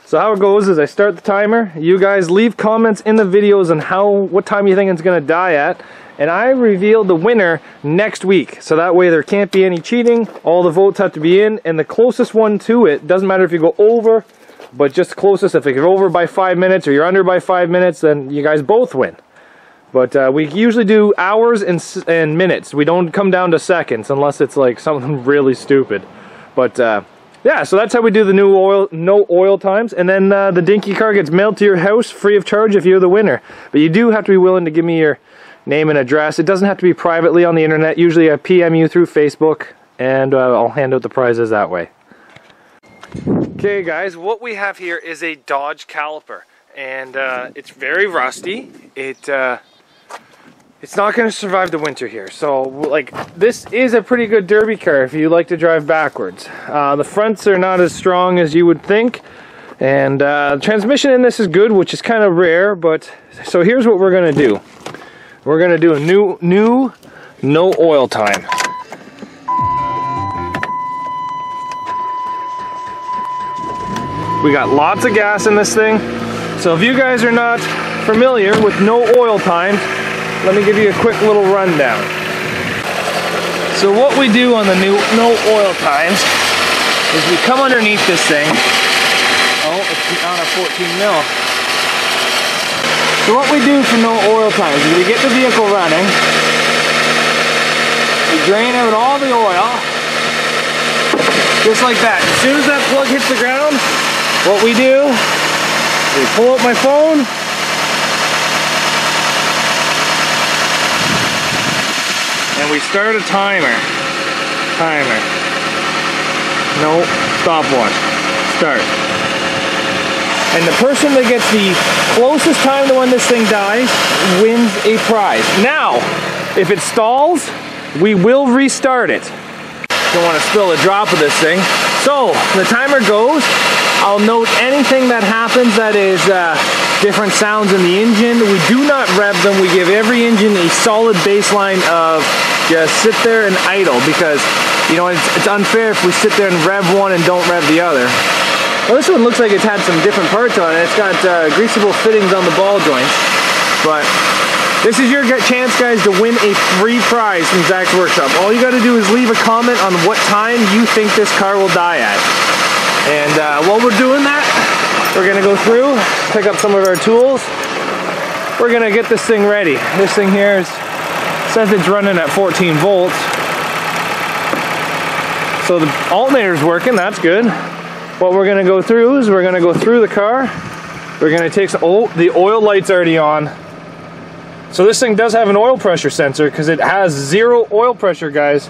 So how it goes is I start the timer. You guys leave comments in the videos on what time you think it's gonna die at, and I reveal the winner next week. So that way there can't be any cheating. All the votes have to be in, and the closest one to it, doesn't matter if you go over, but just closest. If you're over by 5 minutes or you're under by 5 minutes, then you guys both win. But we usually do hours and minutes. We don't come down to seconds unless it's like something really stupid. But yeah, so that's how we do the no oil times. And then the dinky car gets mailed to your house free of charge if you're the winner. But you do have to be willing to give me your name and address. It doesn't have to be privately on the internet. Usually I PM you through Facebook, and I'll hand out the prizes that way. Okay guys, what we have here is a Dodge caliper. And it's very rusty. It's not going to survive the winter here. So, like, this is a pretty good derby car if you like to drive backwards. The fronts are not as strong as you would think. And the transmission in this is good, which is kind of rare. But, so here's what we're going to do. We're going to do a new no oil time. We got lots of gas in this thing. So if you guys are not familiar with no oil times, let me give you a quick little rundown. So what we do on the no oil times is we come underneath this thing. Oh, it's on a 14 mil. So what we do for no oil times is we get the vehicle running, we drain out all the oil, just like that. As soon as that plug hits the ground, what we do, we pull out my phone, and we start a timer. No, stopwatch. Start. And the person that gets the closest time to when this thing dies wins a prize. Now, if it stalls, we will restart it. Don't want to spill a drop of this thing. So, the timer goes. I'll note anything that happens that is different sounds in the engine. We do not rev them. We give every engine a solid baseline of just sit there and idle, because you know it's unfair if we sit there and rev one and don't rev the other. Well, this one looks like it's had some different parts on it. It's got greasable fittings on the ball joints. But this is your chance, guys, to win a free prize from Zacks Workshop. All you got to do is leave a comment on what time you think this car will die at. And while we're doing that, we're going to go through, pick up some of our tools. We're going to get this thing ready. This thing here says it's running at 14 volts. So the alternator's working, that's good. What we're going to go through is we're going to go through the car. We're going to take some, oh, the oil light's already on. So this thing does have an oil pressure sensor because it has 0 oil pressure, guys.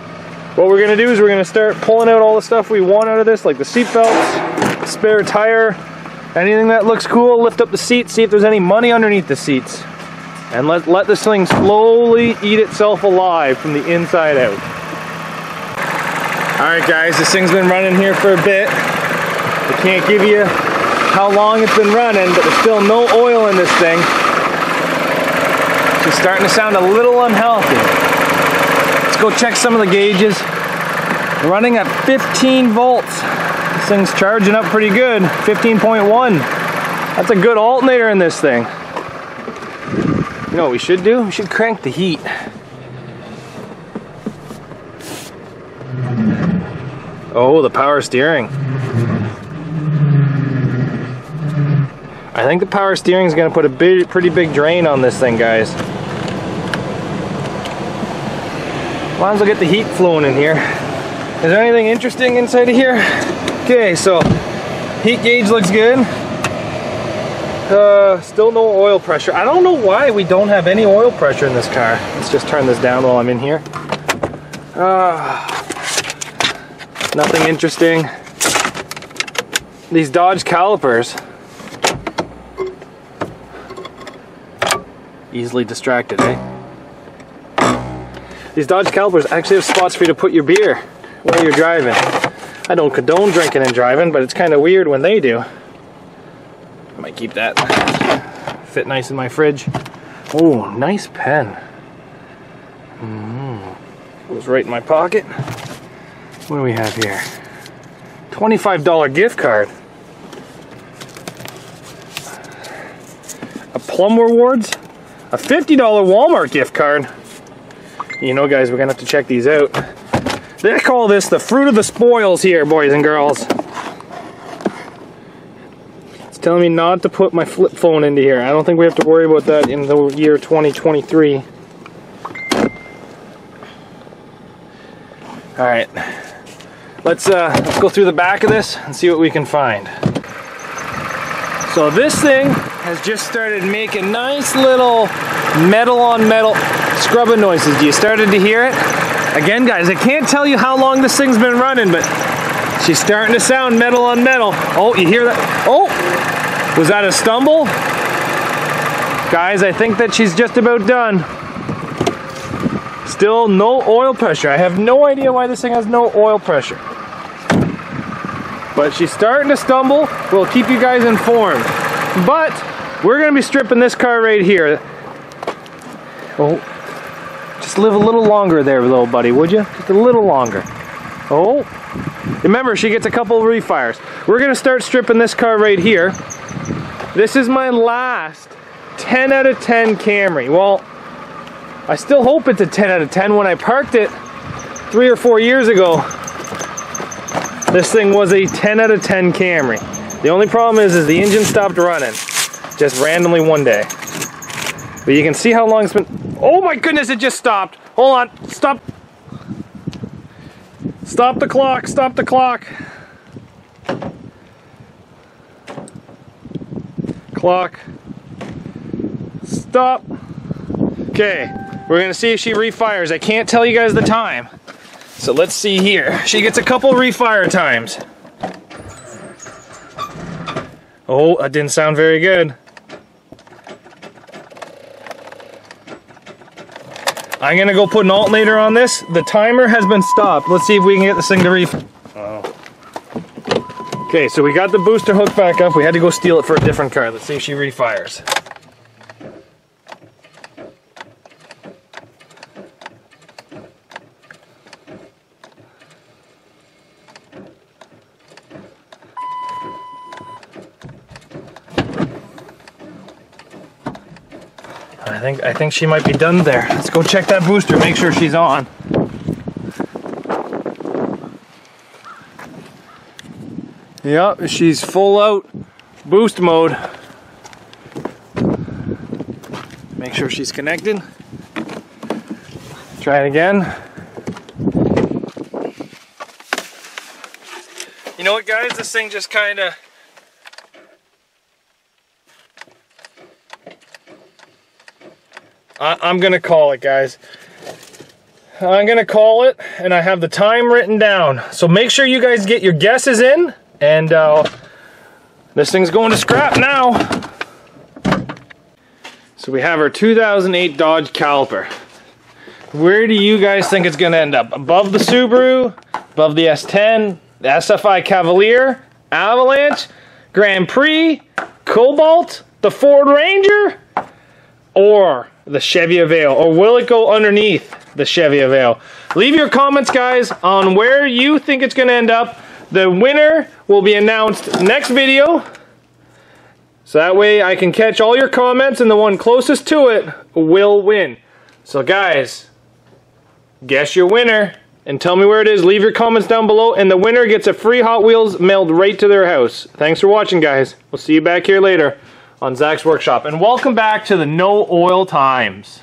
What we're going to do is we're going to start pulling out all the stuff we want out of this, like the seat belts, spare tire, anything that looks cool. Lift up the seat, see if there's any money underneath the seats. And let this thing slowly eat itself alive from the inside out. Alright guys, this thing's been running here for a bit. I can't give you how long it's been running, but there's still no oil in this thing. It's starting to sound a little unhealthy. Let's go check some of the gauges. Running at 15 volts. This thing's charging up pretty good. 15.1. That's a good alternator in this thing. You know what we should do? We should crank the heat. Oh, the power steering. I think the power steering is going to put a pretty big drain on this thing, guys. Might as well get the heat flowing in here. Is there anything interesting inside of here? Okay, so heat gauge looks good. Still no oil pressure. I don't know why we don't have any oil pressure in this car. Let's just turn this down while I'm in here. Nothing interesting. These Dodge calipers. Easily distracted, eh? These Dodge calipers actually have spots for you to put your beer while you're driving. I don't condone drinking and driving, but it's kind of weird when they do. I might keep that. Fit nice in my fridge. Oh, nice pen. Goes right in my pocket. What do we have here? $25 gift card. Plum Rewards, a $50 Walmart gift card. You know, guys, we're gonna have to check these out. They call this the fruit of the spoils here, boys and girls. It's telling me not to put my flip phone into here. I don't think we have to worry about that in the year 2023. All right, let's go through the back of this and see what we can find. So this thing has just started making nice little metal on metal scrubbing noises. Do you started to hear it? Again, guys, I can't tell you how long this thing's been running, but she's starting to sound metal on metal. Oh, you hear that? Oh, was that a stumble? Guys, I think that she's just about done. Still no oil pressure. I have no idea why this thing has no oil pressure. But she's starting to stumble. We'll keep you guys informed. But we're going to be stripping this car right here. Oh, just live a little longer there, little buddy, would you? Just a little longer. Oh, remember, she gets a couple of refires. We're going to start stripping this car right here. This is my last 10 out of 10 Camry. Well, I still hope it's a 10 out of 10. When I parked it 3 or 4 years ago, this thing was a 10 out of 10 Camry. The only problem is the engine stopped running just randomly one day. But you can see how long it's been. Oh my goodness, it just stopped. Hold on, stop. Stop the clock, stop the clock. Clock. Stop. Okay, we're gonna see if she refires. I can't tell you guys the time. So let's see here. She gets a couple refire times. Oh, that didn't sound very good. I'm gonna go put an alternator on this. The timer has been stopped. Let's see if we can get this thing to refire. Oh. Okay, so we got the booster hooked back up. We had to go steal it for a different car. Let's see if she refires. I think she might be done there. Let's go check that booster, make sure she's on. Yep, she's full out boost mode. Make sure she's connected. Try it again. You know what, guys? This thing just kind of... I'm gonna call it, guys. I'm gonna call it, and I have the time written down. So make sure you guys get your guesses in, and this thing's going to scrap now. So we have our 2008 Dodge Caliper. Where do you guys think it's gonna end up? Above the Subaru, above the S10, the SFI Cavalier, Avalanche, Grand Prix, Cobalt, the Ford Ranger, or the Chevy Aveo, or will it go underneath the Chevy Aveo? Leave your comments, guys, on where you think it's going to end up. The winner will be announced next video, so that way I can catch all your comments, and the one closest to it will win. So guys, guess your winner and tell me where it is. Leave your comments down below, and the winner gets a free Hot Wheels mailed right to their house. Thanks for watching, guys. We'll see you back here later on Zach's Workshop, and welcome back to the No Oil Times.